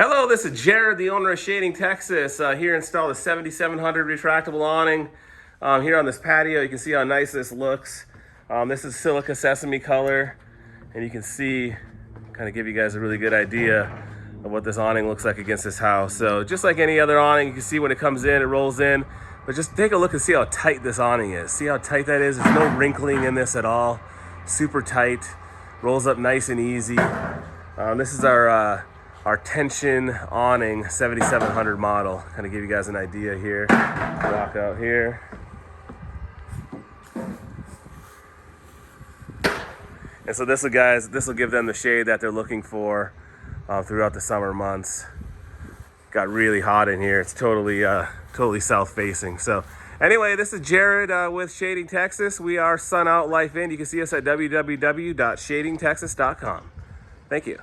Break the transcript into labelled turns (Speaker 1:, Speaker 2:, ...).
Speaker 1: Hello, this is Jared, the owner of Shading Texas. Here installed a 7700 retractable awning here on this patio. You can see how nice this looks. This is Silica sesame color, and you can see, kind of give you guys a really good idea of what this awning looks like against this house. So just like any other awning, you can see when it comes in, it rolls in, but just take a look and see how tight this awning is. See how tight that is? There's no wrinkling in this at all. Super tight, rolls up nice and easy. This is our tension awning 7700 model. Kind of give you guys an idea here. Walk out here. And so this will give them the shade that they're looking for throughout the summer months. Got really hot in here. It's totally south facing. So anyway, this is Jared with Shading Texas. We are sun out, life in. You can see us at www.shadingtexas.com. Thank you.